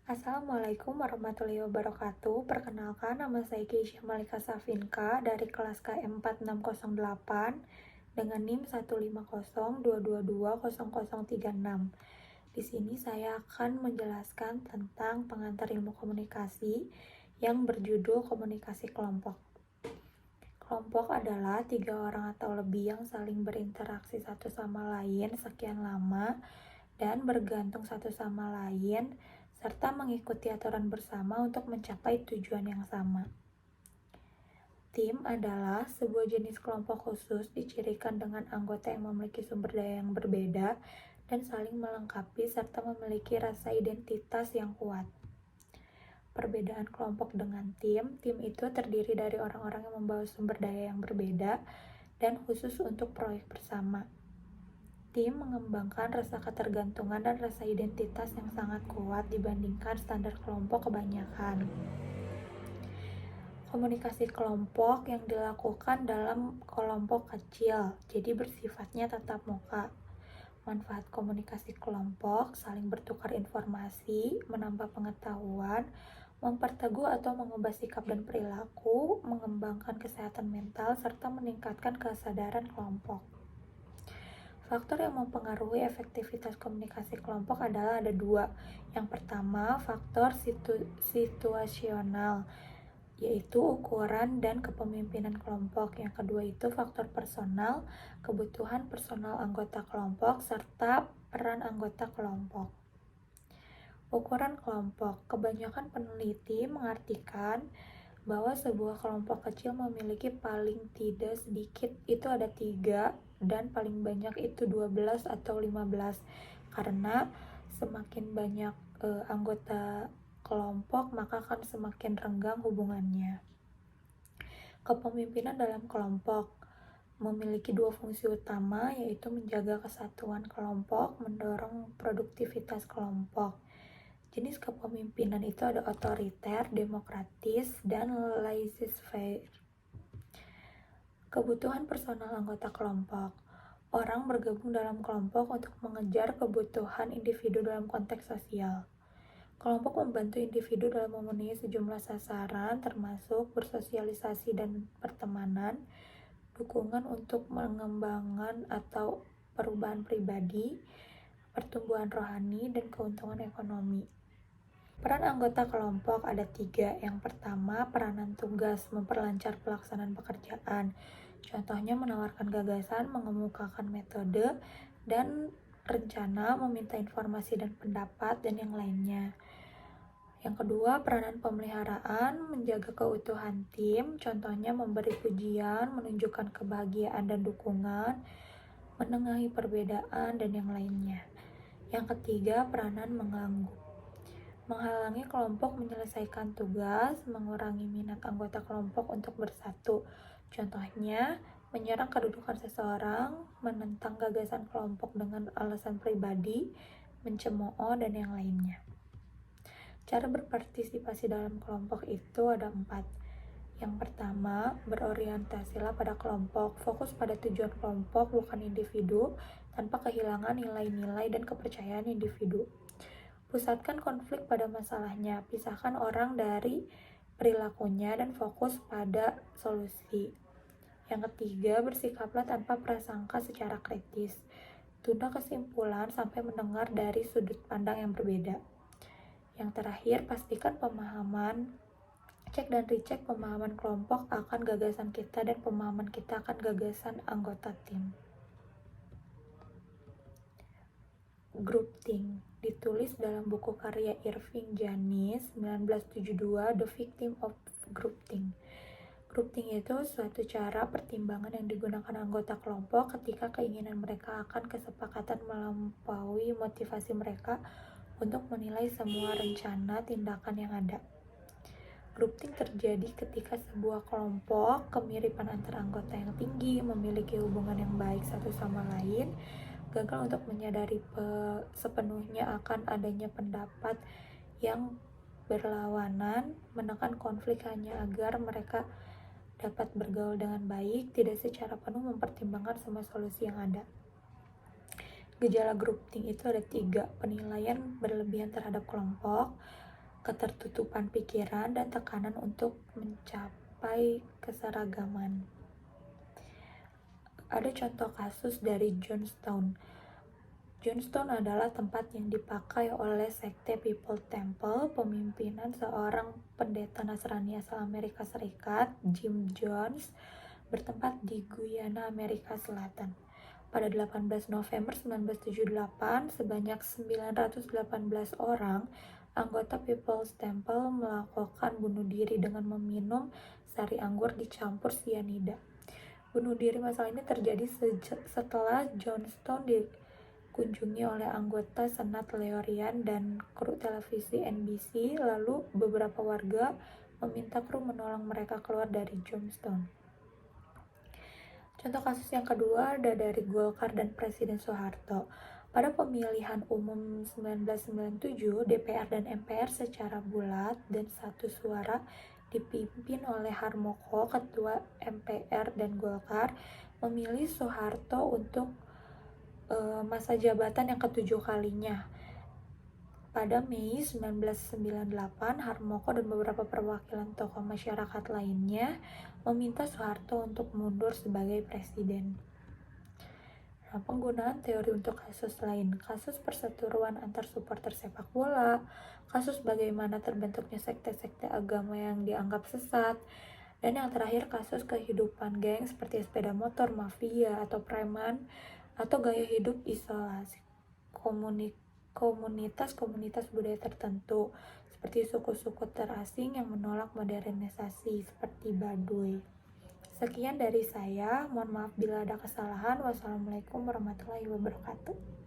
Assalamualaikum warahmatullahi wabarakatuh. Perkenalkan, nama saya Keisha Malika Safinka dari kelas KM4608 dengan NIM 15022200036. Di sini saya akan menjelaskan tentang pengantar ilmu komunikasi yang berjudul komunikasi kelompok. Kelompok adalah 3 orang atau lebih yang saling berinteraksi satu sama lain sekian lama dan bergantung satu sama lain serta mengikuti aturan bersama untuk mencapai tujuan yang sama. Tim adalah sebuah jenis kelompok khusus dicirikan dengan anggota yang memiliki sumber daya yang berbeda dan saling melengkapi serta memiliki rasa identitas yang kuat. Perbedaan kelompok dengan tim itu terdiri dari orang-orang yang membawa sumber daya yang berbeda dan khusus untuk proyek bersama. Tim mengembangkan rasa ketergantungan dan rasa identitas yang sangat kuat dibandingkan standar kelompok kebanyakan. Komunikasi kelompok yang dilakukan dalam kelompok kecil, jadi bersifatnya tatap muka. Manfaat komunikasi kelompok: saling bertukar informasi, menambah pengetahuan, memperteguh atau mengubah sikap dan perilaku, mengembangkan kesehatan mental, serta meningkatkan kesadaran kelompok. Faktor yang mempengaruhi efektivitas komunikasi kelompok adalah ada 2. Yang pertama, faktor situasional, yaitu ukuran dan kepemimpinan kelompok. Yang kedua itu faktor personal, kebutuhan personal anggota kelompok, serta peran anggota kelompok. Ukuran kelompok. Kebanyakan peneliti mengartikan bahwa sebuah kelompok kecil memiliki paling tidak sedikit itu ada 3 dan paling banyak itu 12 atau 15, karena semakin banyak anggota kelompok maka akan semakin renggang hubungannya. Kepemimpinan dalam kelompok memiliki 2 fungsi utama, yaitu menjaga kesatuan kelompok, mendorong produktivitas kelompok. Jenis kepemimpinan itu ada otoriter, demokratis, dan laissez-faire. Kebutuhan personal anggota kelompok. Orang bergabung dalam kelompok untuk mengejar kebutuhan individu dalam konteks sosial. Kelompok membantu individu dalam memenuhi sejumlah sasaran, termasuk bersosialisasi dan pertemanan, dukungan untuk pengembangan atau perubahan pribadi, pertumbuhan rohani, dan keuntungan ekonomi. Peran anggota kelompok ada 3. Yang pertama, peranan tugas, memperlancar pelaksanaan pekerjaan. Contohnya menawarkan gagasan, mengemukakan metode dan rencana, meminta informasi dan pendapat, dan yang lainnya. Yang kedua, peranan pemeliharaan, menjaga keutuhan tim. Contohnya memberi pujian, menunjukkan kebahagiaan dan dukungan, menengahi perbedaan, dan yang lainnya. Yang ketiga, peranan mengganggu, menghalangi kelompok menyelesaikan tugas, mengurangi minat anggota kelompok untuk bersatu. Contohnya, menyerang kedudukan seseorang, menentang gagasan kelompok dengan alasan pribadi, mencemooh, dan yang lainnya. Cara berpartisipasi dalam kelompok itu ada 4. Yang pertama, berorientasilah pada kelompok, fokus pada tujuan kelompok bukan individu, tanpa kehilangan nilai-nilai dan kepercayaan individu. Pusatkan konflik pada masalahnya, pisahkan orang dari perilakunya dan fokus pada solusi. Yang ketiga, bersikaplah tanpa prasangka secara kritis. Tunda kesimpulan sampai mendengar dari sudut pandang yang berbeda. Yang terakhir, pastikan cek dan recheck pemahaman kelompok akan gagasan kita dan pemahaman kita akan gagasan anggota tim. Group think ditulis dalam buku karya Irving Janis 1972, The Victim of Groupthink. Groupthink itu suatu cara pertimbangan yang digunakan anggota kelompok ketika keinginan mereka akan kesepakatan melampaui motivasi mereka untuk menilai semua rencana tindakan yang ada. Groupthink terjadi ketika sebuah kelompok kemiripan antara anggota yang tinggi, memiliki hubungan yang baik satu sama lain, gagal untuk menyadari sepenuhnya akan adanya pendapat yang berlawanan, menekan konflik hanya agar mereka dapat bergaul dengan baik, tidak secara penuh mempertimbangkan semua solusi yang ada. Gejala groupthink itu ada 3. Penilaian berlebihan terhadap kelompok, ketertutupan pikiran, dan tekanan untuk mencapai keseragaman. Ada contoh kasus dari Johnstown. Johnstown adalah tempat yang dipakai oleh sekte People Temple, pemimpinan seorang pendeta Nasrani asal Amerika Serikat, Jim Jones, bertempat di Guyana, Amerika Selatan. Pada 18 November 1978, sebanyak 918 orang anggota People's Temple melakukan bunuh diri dengan meminum sari anggur dicampur sianida. Bunuh diri massal ini terjadi setelah Johnstown dikunjungi oleh anggota Senat Leo Ryan dan kru televisi NBC, lalu beberapa warga meminta kru menolong mereka keluar dari Johnstown. Contoh kasus yang kedua ada dari Golkar dan Presiden Soeharto. Pada pemilihan umum 1997, DPR dan MPR secara bulat dan satu suara dipimpin oleh Harmoko, Ketua MPR dan Golkar, memilih Soeharto untuk masa jabatan yang ketujuh kalinya. Pada Mei 1998, Harmoko dan beberapa perwakilan tokoh masyarakat lainnya meminta Soeharto untuk mundur sebagai presiden. Nah, penggunaan teori untuk kasus lain, kasus perseteruan antar supporter sepak bola, kasus bagaimana terbentuknya sekte-sekte agama yang dianggap sesat, dan yang terakhir kasus kehidupan geng seperti sepeda motor, mafia, atau preman, atau gaya hidup isolasi komunitas-komunitas budaya tertentu, seperti suku-suku terasing yang menolak modernisasi seperti Baduy. Sekian dari saya, mohon maaf bila ada kesalahan. Wassalamualaikum warahmatullahi wabarakatuh.